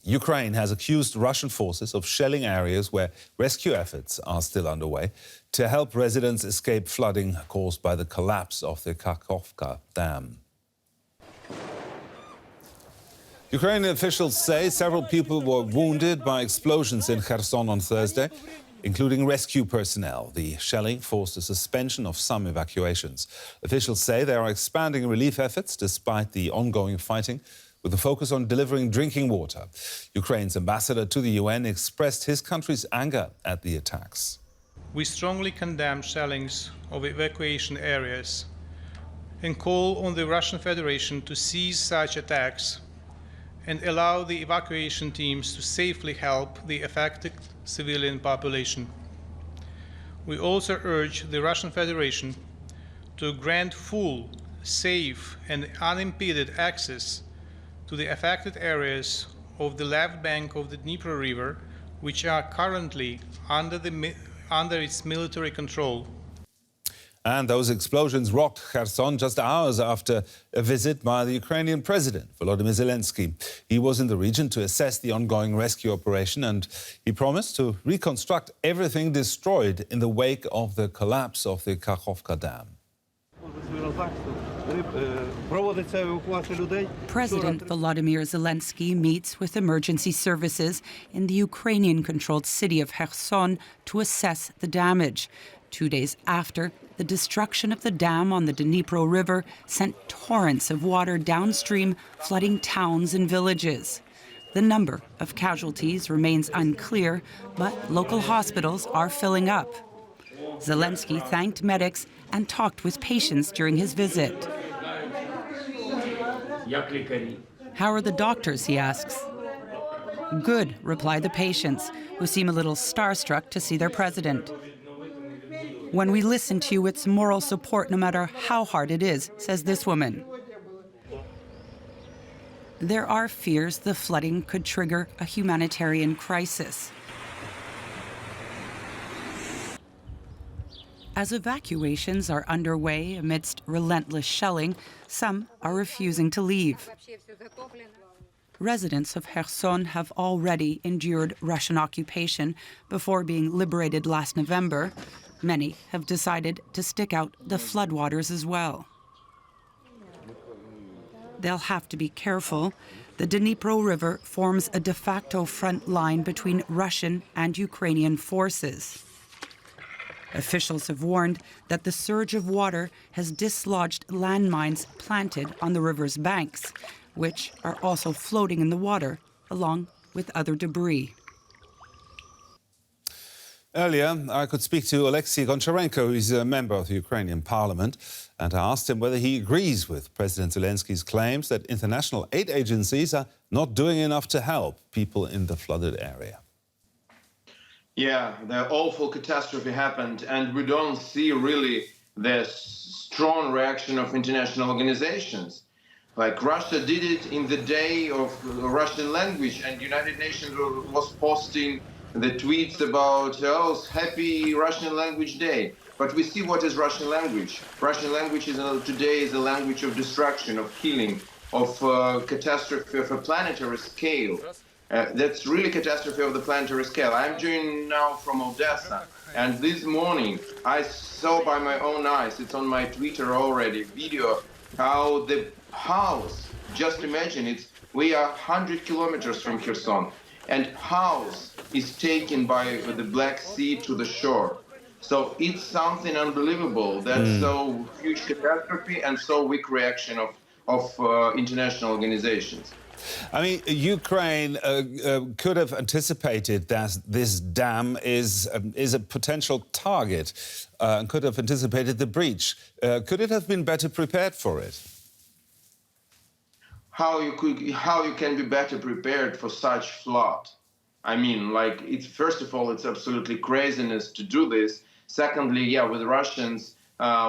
Ukraine has accused Russian forces of shelling areas where rescue efforts are still underway to help residents escape flooding caused by the collapse of the Kakhovka dam. Ukrainian officials say several people were wounded by explosions in Kherson on Thursday, including rescue personnel. The shelling forced a suspension of some evacuations. Officials say they are expanding relief efforts despite the ongoing fighting, with a focus on delivering drinking water. Ukraine's ambassador to the UN expressed his country's anger at the attacks. We strongly condemn shellings of evacuation areas and call on the Russian Federation to cease such attacks and allow the evacuation teams to safely help the affected civilian population. We also urge the Russian Federation to grant full, safe and unimpeded access to the affected areas of the left bank of the Dnieper River, which are currently under its military control. And those explosions rocked Kherson just hours after a visit by the Ukrainian President, Volodymyr Zelensky. He was in the region to assess the ongoing rescue operation, and he promised to reconstruct everything destroyed in the wake of the collapse of the Kakhovka dam. President Volodymyr Zelensky meets with emergency services in the Ukrainian-controlled city of Kherson to assess the damage. 2 days after, the destruction of the dam on the Dnipro River sent torrents of water downstream, flooding towns and villages. The number of casualties remains unclear, but local hospitals are filling up. Zelensky thanked medics and talked with patients during his visit. How are the doctors, he asks. Good, reply the patients, who seem a little starstruck to see their president. When we listen to you, it's moral support no matter how hard it is, says this woman. There are fears the flooding could trigger a humanitarian crisis. As evacuations are underway amidst relentless shelling, some are refusing to leave. Residents of Kherson have already endured Russian occupation before being liberated last November. Many have decided to stick out the floodwaters as well. They'll have to be careful. The Dnipro River forms a de facto front line between Russian and Ukrainian forces. Officials have warned that the surge of water has dislodged landmines planted on the river's banks, which are also floating in the water, along with other debris. Earlier, I could speak to Alexi Goncharenko, who's a member of the Ukrainian parliament, and I asked him whether he agrees with President Zelensky's claims that international aid agencies are not doing enough to help people in the flooded area. Yeah, the awful catastrophe happened, and we don't see really the strong reaction of international organizations. Like Russia did it in the day of Russian language, and United Nations was posting the tweets about, oh, happy Russian language day. But we see what is Russian language. Russian language today is a language of destruction, of killing, of catastrophe of a planetary scale. That's really catastrophe of the planetary scale. I'm joining now from Odessa, and this morning I saw by my own eyes, it's on my Twitter already, video, how the house, just imagine we are 100 kilometers from Kherson, and house is taken by the Black Sea to the shore. So it's something unbelievable. That's so huge catastrophe and so weak reaction of international organizations. I mean, Ukraine could have anticipated that this dam is a potential target and could have anticipated the breach. Could it have been better prepared for it? How you can be better prepared for such flood? I mean, like, first of all, it's absolutely craziness to do this. Secondly, yeah, with Russians,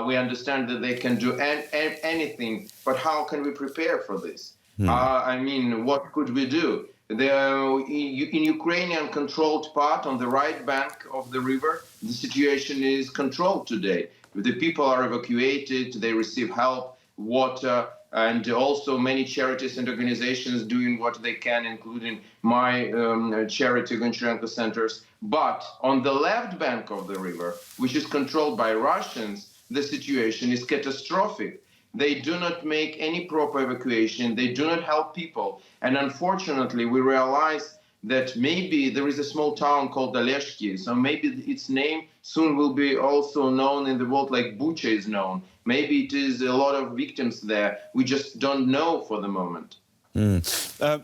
we understand that they can do anything, but how can we prepare for this? I mean, what could we do? In Ukrainian-controlled part on the right bank of the river, the situation is controlled today. The people are evacuated, they receive help, water, and also many charities and organizations doing what they can, including my charity Goncharenko centers. But on the left bank of the river, which is controlled by Russians, the situation is catastrophic. They do not make any proper evacuation. They do not help people. And unfortunately, we realize that maybe there is a small town called Alexi, so maybe its name soon will be also known in the world like Bucha is known. Maybe it is a lot of victims there. We just don't know for the moment.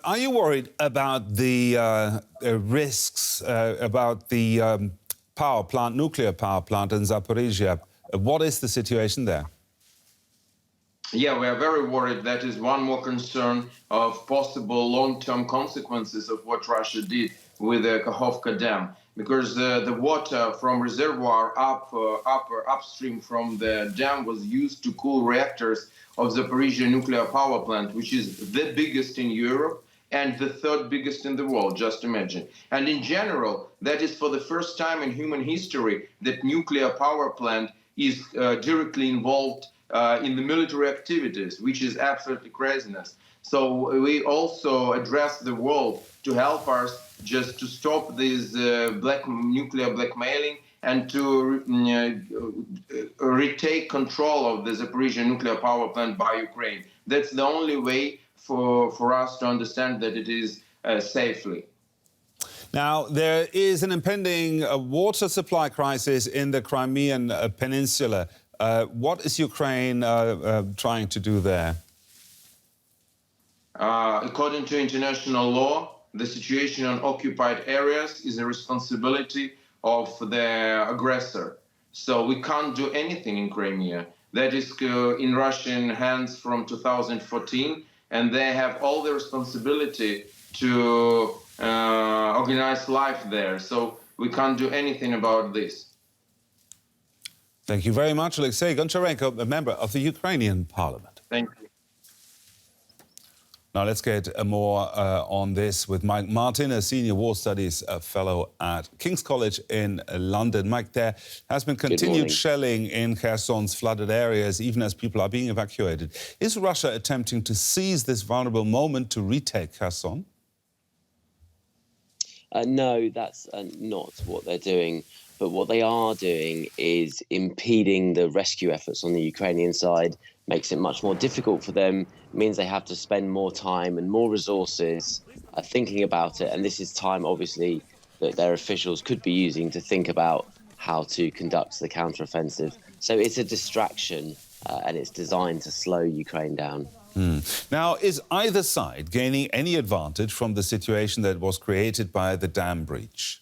Are you worried about the risks about the power plant, nuclear power plant in Zaporizhia? What is the situation there? Yeah, we are very worried. That is one more concern of possible long-term consequences of what Russia did with the Kakhovka dam, because the water from reservoir upstream from the dam was used to cool reactors of Zaporizhia nuclear power plant, which is the biggest in Europe and the third biggest in the world, just imagine. And in general, that is for the first time in human history that nuclear power plant is directly involved in the military activities, which is absolutely craziness. So we also address the world to help us just to stop this nuclear blackmailing and to retake control of the Zaporizhia nuclear power plant by Ukraine. That's the only way for us to understand that it is safely. Now, there is an impending water supply crisis in the Crimean Peninsula. What is Ukraine trying to do there? According to international law, the situation on occupied areas is a responsibility of the aggressor. So we can't do anything in Crimea. That is in Russian hands from 2014, and they have all the responsibility to organize life there. So we can't do anything about this. Thank you very much, Alexi Goncharenko, a member of the Ukrainian parliament. Thank you. Now let's get more on this with Mike Martin, a senior war studies fellow at King's College in London. Mike, there has been continued shelling in Kherson's flooded areas, even as people are being evacuated. Is Russia attempting to seize this vulnerable moment to retake Kherson? No, that's not what they're doing. But what they are doing is impeding the rescue efforts on the Ukrainian side, makes it much more difficult for them, means they have to spend more time and more resources thinking about it. And this is time, obviously, that their officials could be using to think about how to conduct the counteroffensive. So it's a distraction and it's designed to slow Ukraine down. Now, is either side gaining any advantage from the situation that was created by the dam breach?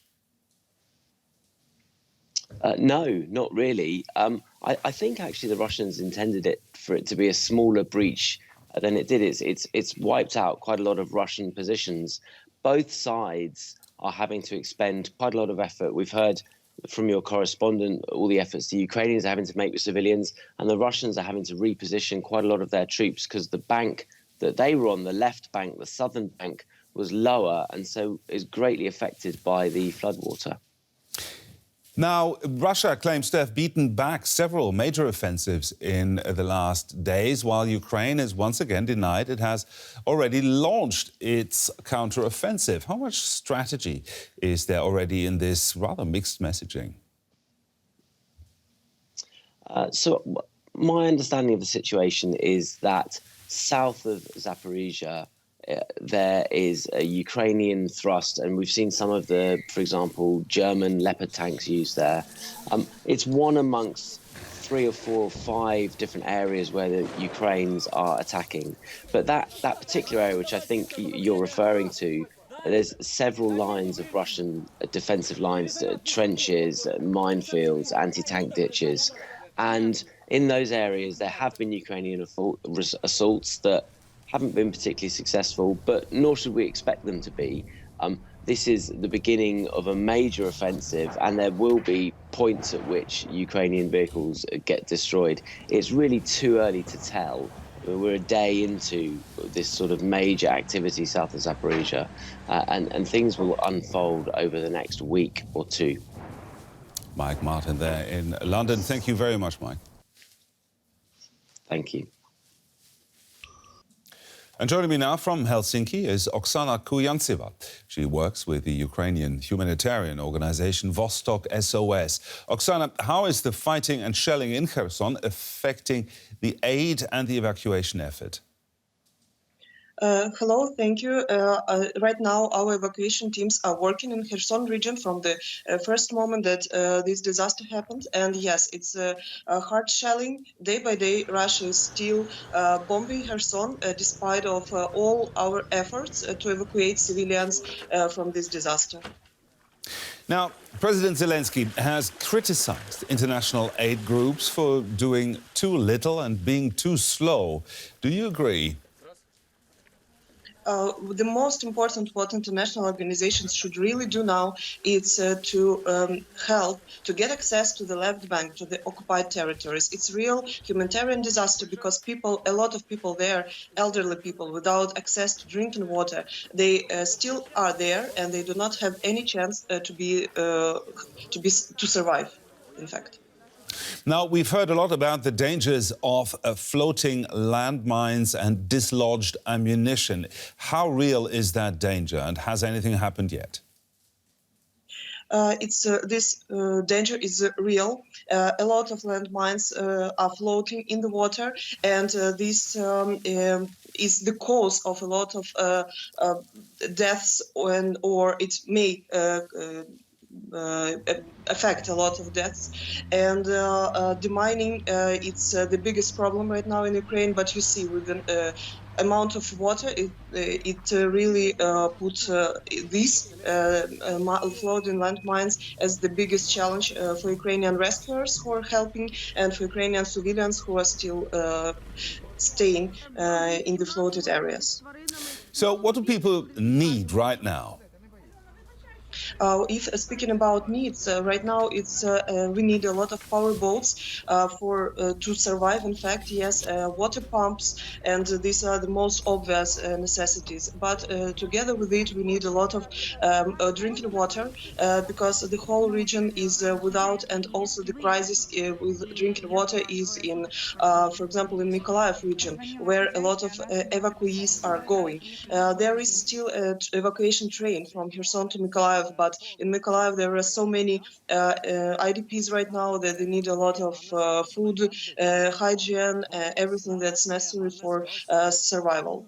No, not really. I think actually the Russians intended it for it to be a smaller breach than it did. It's wiped out quite a lot of Russian positions. Both sides are having to expend quite a lot of effort. We've heard from your correspondent all the efforts the Ukrainians are having to make with civilians, and the Russians are having to reposition quite a lot of their troops because the bank that they were on, the left bank, the southern bank, was lower and so is greatly affected by the floodwater. Now, Russia claims to have beaten back several major offensives in the last days, while Ukraine has once again denied it has already launched its counteroffensive. How much strategy is there already in this rather mixed messaging? So my understanding of the situation is that south of Zaporizhia, there is a Ukrainian thrust, and we've seen some of the, for example, German Leopard tanks used there. It's one amongst 3 or 4 or 5 different areas where the Ukrainians are attacking. But that particular area, which I think you're referring to, there's several lines of Russian defensive lines, trenches, minefields, anti-tank ditches. And in those areas, there have been Ukrainian assaults that haven't been particularly successful, but nor should we expect them to be. This is the beginning of a major offensive, and there will be points at which Ukrainian vehicles get destroyed. It's really too early to tell. We're a day into this sort of major activity south of Zaporizhia, and things will unfold over the next week or two. Mike Martin there in London. Thank you very much, Mike. Thank you. And joining me now from Helsinki is Oksana Kuyansiva. She works with the Ukrainian humanitarian organization Vostok SOS. Oksana, how is the fighting and shelling in Kherson affecting the aid and the evacuation effort? Hello, thank you. Right now, our evacuation teams are working in Kherson region from the first moment that this disaster happened. And yes, it's a hard shelling. Day by day, Russia is still bombing Kherson, despite of all our efforts to evacuate civilians from this disaster. Now, President Zelensky has criticized international aid groups for doing too little and being too slow. Do you agree? The most important what international organizations should really do now is to help to get access to the left bank, to the occupied territories. It's real humanitarian disaster because a lot of people there, elderly people without access to drinking water, they still are there and they do not have any chance to survive, in fact. Now, we've heard a lot about the dangers of floating landmines and dislodged ammunition. How real is that danger, and has anything happened yet? This danger is real. A lot of landmines are floating in the water, and this is the cause of a lot of deaths, or it may affect a lot of deaths. And demining, it's the biggest problem right now in Ukraine. But you see, with the amount of water, it really puts these floating landmines as the biggest challenge for Ukrainian rescuers who are helping and for Ukrainian civilians who are still staying in the floated areas. So what do people need right now? If speaking about needs, right now we need a lot of power boats to survive. In fact, yes, water pumps, and these are the most obvious necessities. But together with it, we need a lot of drinking water because the whole region is without, and also the crisis with drinking water is in, for example, in Mykolaiv region, where a lot of evacuees are going. There is still an evacuation train from Kherson to Mykolaiv, but in Mykolaiv there are so many IDPs right now that they need a lot of food, hygiene, everything that's necessary for survival.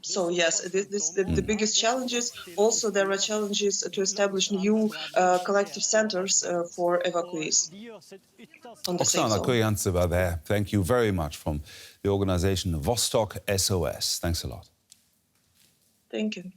So yes, the biggest challenges. Also, there are challenges to establish new collective centers for evacuees. Oksana Kuyansiva there. Thank you very much from the organization Vostok SOS. Thanks a lot. Thank you.